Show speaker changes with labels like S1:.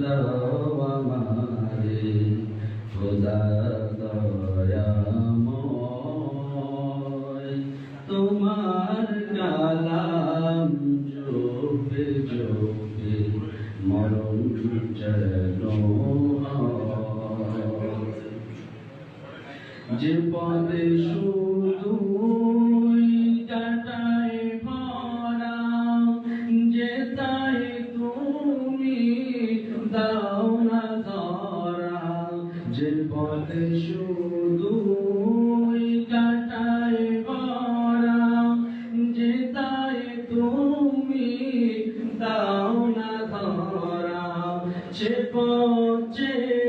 S1: দাও আমারে খোদা দয়াময় তোমার কালাম জপে জপে মরণ যেন যে পদে শুধুই কাটায় ভরা যে তাই তুমি দাও না ধরা যে পদে শুধুই কাটায় ভরা যে তাই তুমি দাও না ধরা সে পথে